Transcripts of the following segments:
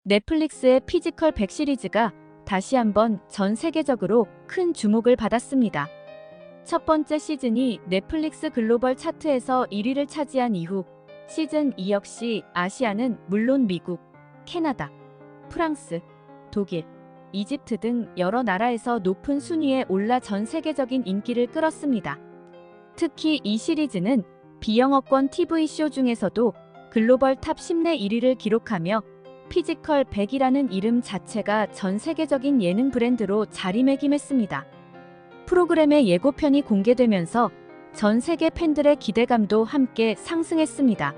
넷플릭스의 피지컬 100 시리즈가 다시 한번 전 세계적으로 큰 주목을 받았습니다. 첫 번째 시즌이 넷플릭스 글로벌 차트에서 1위를 차지한 이후 시즌 2 역시 아시아는 물론 미국, 캐나다, 프랑스, 독일, 이집트 등 여러 나라에서 높은 순위에 올라 전 세계적인 인기를 끌었습니다. 특히 이 시리즈는 비영어권 TV쇼 중에서도 글로벌 탑 10 내 1위를 기록하며 피지컬 100이라는 이름 자체가 전 세계적인 예능 브랜드로 자리매김했습니다. 프로그램의 예고편이 공개되면서 전 세계 팬들의 기대감도 함께 상승했습니다.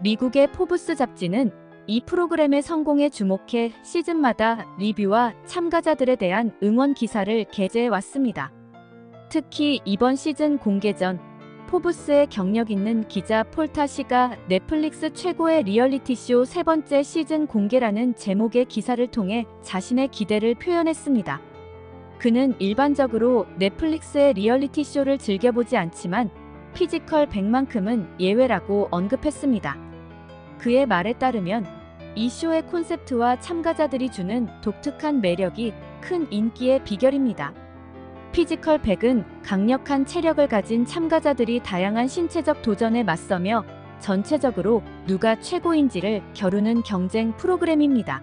미국의 포브스 잡지는 이 프로그램의 성공에 주목해 시즌마다 리뷰와 참가자들에 대한 응원 기사를 게재해 왔습니다. 특히 이번 시즌 공개 전 포브스의 경력 있는 기자 폴 타시가 넷플릭스 최고의 리얼리티쇼 세 번째 시즌 공개라는 제목의 기사를 통해 자신의 기대를 표현했습니다. 그는 일반적으로 넷플릭스의 리얼리티쇼를 즐겨보지 않지만 피지컬 100만큼은 예외라고 언급했습니다. 그의 말에 따르면 이 쇼의 콘셉트와 참가자들이 주는 독특한 매력이 큰 인기의 비결입니다. 피지컬 100은 강력한 체력을 가진 참가자들이 다양한 신체적 도전에 맞서며 전체적으로 누가 최고인지를 겨루는 경쟁 프로그램입니다.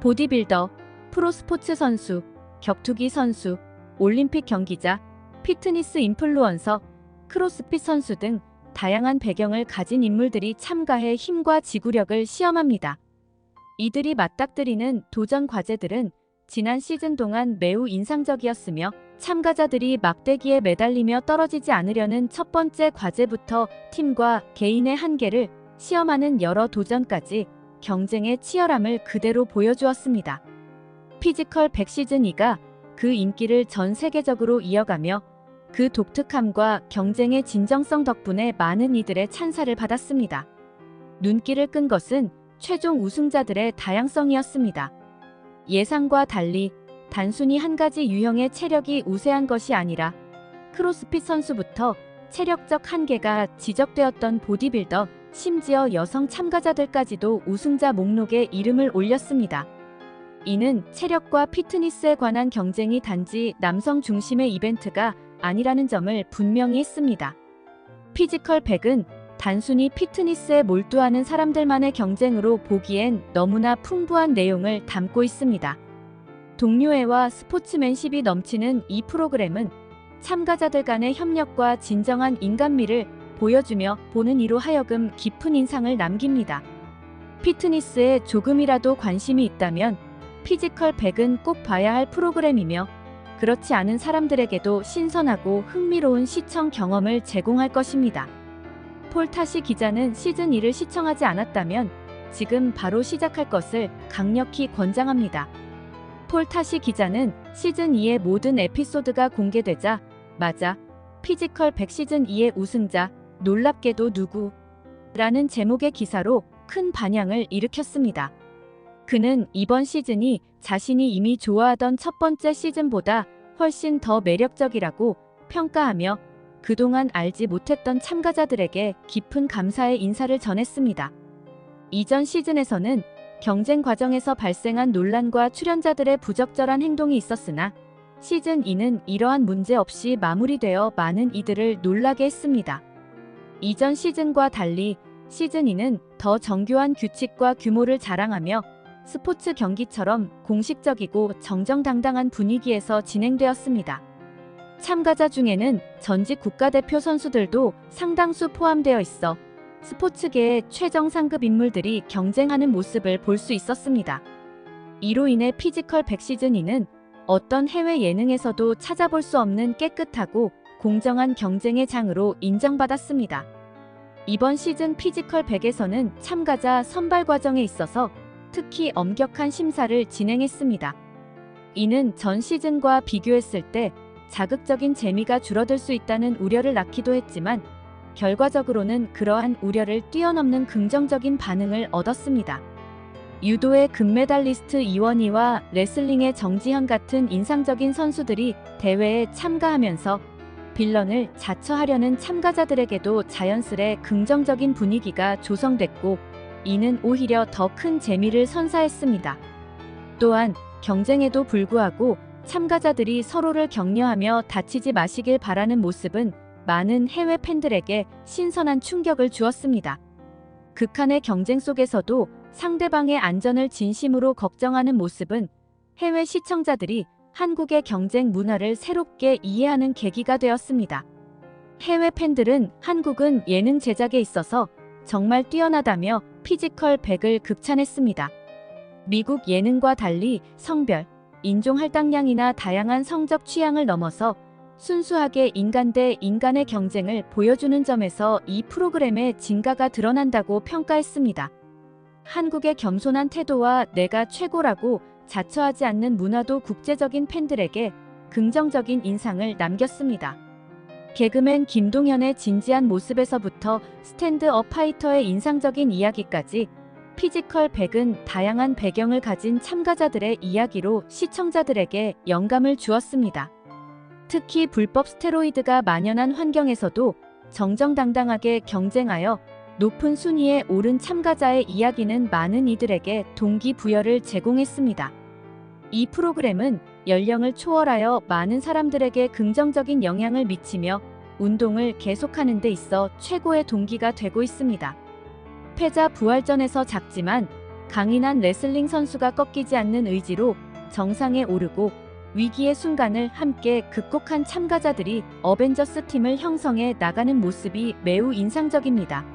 보디빌더, 프로스포츠 선수, 격투기 선수, 올림픽 경기자, 피트니스 인플루언서, 크로스핏 선수 등 다양한 배경을 가진 인물들이 참가해 힘과 지구력을 시험합니다. 이들이 맞닥뜨리는 도전 과제들은 지난 시즌 동안 매우 인상적이었으며 참가자들이 막대기에 매달리며 떨어지지 않으려는 첫 번째 과제부터 팀과 개인의 한계를 시험하는 여러 도전까지 경쟁의 치열함을 그대로 보여주었습니다. 피지컬 100 시즌 2가 그 인기를 전 세계적으로 이어가며 그 독특함과 경쟁의 진정성 덕분에 많은 이들의 찬사를 받았습니다. 눈길을 끈 것은 최종 우승자들의 다양성이었습니다. 예상과 달리 단순히 한 가지 유형의 체력이 우세한 것이 아니라 크로스핏 선수부터 체력적 한계가 지적되었던 보디빌더, 심지어 여성 참가자들까지도 우승자 목록에 이름을 올렸습니다. 이는 체력과 피트니스에 관한 경쟁이 단지 남성 중심의 이벤트가 아니라는 점을 분명히 했습니다. 피지컬 100은 단순히 피트니스에 몰두하는 사람들만의 경쟁으로 보기엔 너무나 풍부한 내용을 담고 있습니다. 동료애와 스포츠맨십이 넘치는 이 프로그램은 참가자들 간의 협력과 진정한 인간미를 보여주며 보는 이로 하여금 깊은 인상을 남깁니다. 피트니스에 조금이라도 관심이 있다면 피지컬 100은 꼭 봐야 할 프로그램이며 그렇지 않은 사람들에게도 신선하고 흥미로운 시청 경험을 제공할 것입니다. 폴 타시 기자는 시즌 2를 시청하지 않았다면 지금 바로 시작할 것을 강력히 권장합니다. 폴 타시 기자는 시즌 2의 모든 에피소드가 공개되자마자 피지컬 100 시즌 2의 우승자, 놀랍게도 누구? 라는 제목의 기사로 큰 반향을 일으켰습니다. 그는 이번 시즌이 자신이 이미 좋아하던 첫 번째 시즌보다 훨씬 더 매력적이라고 평가하며 그동안 알지 못했던 참가자들에게 깊은 감사의 인사를 전했습니다. 이전 시즌에서는 경쟁 과정에서 발생한 논란과 출연자들의 부적절한 행동이 있었으나 시즌 2는 이러한 문제 없이 마무리되어 많은 이들을 놀라게 했습니다. 이전 시즌과 달리 시즌 2는 더 정교한 규칙과 규모를 자랑하며 스포츠 경기처럼 공식적이고 정정당당한 분위기에서 진행되었습니다. 참가자 중에는 전직 국가대표 선수들도 상당수 포함되어 있어 스포츠계의 최정 상급 인물들이 경쟁하는 모습을 볼 수 있었습니다. 이로 인해 피지컬 100 시즌 2는 어떤 해외 예능에서도 찾아볼 수 없는 깨끗하고 공정한 경쟁의 장으로 인정받았습니다. 이번 시즌 피지컬 100에서는 참가자 선발 과정에 있어서 특히 엄격한 심사를 진행했습니다. 이는 전 시즌과 비교했을 때 자극적인 재미가 줄어들 수 있다는 우려를 낳기도 했지만 결과적으로는 그러한 우려를 뛰어넘는 긍정적인 반응을 얻었습니다. 유도의 금메달리스트 이원희와 레슬링의 정지현 같은 인상적인 선수들이 대회에 참가하면서 빌런을 자처하려는 참가자들에게도 자연스레 긍정적인 분위기가 조성됐고 이는 오히려 더 큰 재미를 선사했습니다. 또한 경쟁에도 불구하고 참가자들이 서로를 격려하며 다치지 마시길 바라는 모습은 많은 해외 팬들에게 신선한 충격을 주었습니다. 극한의 경쟁 속에서도 상대방의 안전을 진심으로 걱정하는 모습은 해외 시청자들이 한국의 경쟁 문화를 새롭게 이해하는 계기가 되었습니다. 해외 팬들은 한국은 예능 제작에 있어서 정말 뛰어나다며 피지컬 100을 극찬했습니다. 미국 예능과 달리 성별, 인종 할당량이나 다양한 성적 취향을 넘어서 순수하게 인간 대 인간의 경쟁을 보여주는 점에서 이 프로그램의 진가가 드러난다고 평가했습니다. 한국의 겸손한 태도와 내가 최고라고 자처하지 않는 문화도 국제적인 팬들에게 긍정적인 인상을 남겼습니다. 개그맨 김동현의 진지한 모습에서부터 스탠드업 파이터의 인상적인 이야기까지 피지컬 100은 다양한 배경을 가진 참가자들의 이야기로 시청자들에게 영감을 주었습니다. 특히 불법 스테로이드가 만연한 환경에서도 정정당당하게 경쟁하여 높은 순위에 오른 참가자의 이야기는 많은 이들에게 동기부여를 제공했습니다. 이 프로그램은 연령을 초월하여 많은 사람들에게 긍정적인 영향을 미치며 운동을 계속하는 데 있어 최고의 동기가 되고 있습니다. 패자 부활전에서 작지만 강인한 레슬링 선수가 꺾이지 않는 의지로 정상에 오르고 위기의 순간을 함께 극복한 참가자들이 어벤져스 팀을 형성해 나가는 모습이 매우 인상적입니다.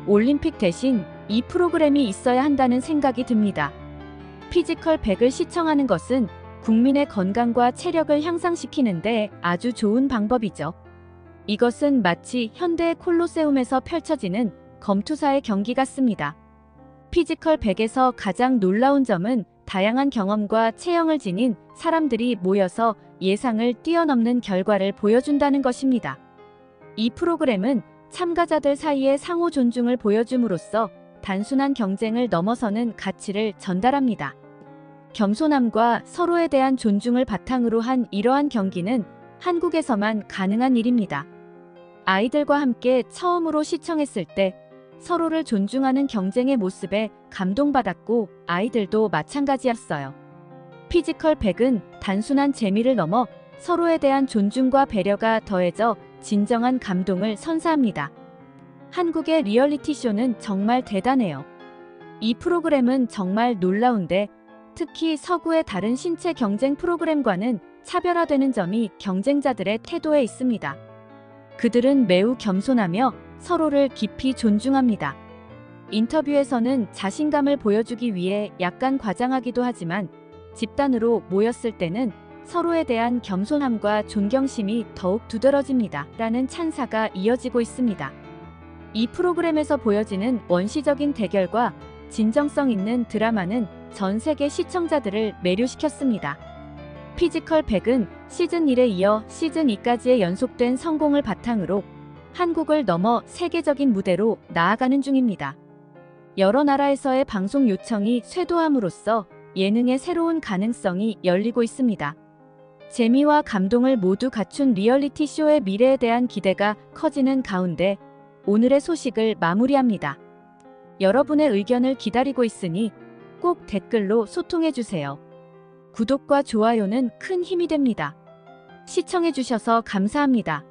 올림픽 대신 이 프로그램이 있어야 한다는 생각이 듭니다. 피지컬 100을 시청하는 것은 국민의 건강과 체력을 향상시키는데 아주 좋은 방법이죠. 이것은 마치 현대의 콜로세움에서 펼쳐지는 검투사의 경기 같습니다. 피지컬 100에서 가장 놀라운 점은 다양한 경험과 체형을 지닌 사람들이 모여서 예상을 뛰어넘는 결과를 보여준다는 것입니다. 이 프로그램은 참가자들 사이의 상호 존중을 보여줌으로써 단순한 경쟁을 넘어서는 가치를 전달합니다. 겸손함과 서로에 대한 존중을 바탕으로 한 이러한 경기는 한국에서만 가능한 일입니다. 아이들과 함께 처음으로 시청했을 때 서로를 존중하는 경쟁의 모습에 감동받았고 아이들도 마찬가지였어요. 피지컬 100은 단순한 재미를 넘어 서로에 대한 존중과 배려가 더해져 진정한 감동을 선사합니다. 한국의 리얼리티 쇼는 정말 대단해요. 이 프로그램은 정말 놀라운데 특히 서구의 다른 신체 경쟁 프로그램과는 차별화되는 점이 경쟁자들의 태도에 있습니다. 그들은 매우 겸손하며 서로를 깊이 존중합니다. 인터뷰에서는 자신감을 보여주기 위해 약간 과장하기도 하지만 집단으로 모였을 때는 서로에 대한 겸손함과 존경심이 더욱 두드러집니다. 라는 찬사가 이어지고 있습니다. 이 프로그램에서 보여지는 원시적인 대결과 진정성 있는 드라마는 전 세계 시청자들을 매료시켰습니다. 피지컬 100은 시즌 1에 이어 시즌 2까지의 연속된 성공을 바탕으로 한국을 넘어 세계적인 무대로 나아가는 중입니다. 여러 나라에서의 방송 요청이 쇄도함으로써 예능의 새로운 가능성이 열리고 있습니다. 재미와 감동을 모두 갖춘 리얼리티 쇼의 미래에 대한 기대가 커지는 가운데 오늘의 소식을 마무리합니다. 여러분의 의견을 기다리고 있으니 꼭 댓글로 소통해주세요. 구독과 좋아요는 큰 힘이 됩니다. 시청해주셔서 감사합니다.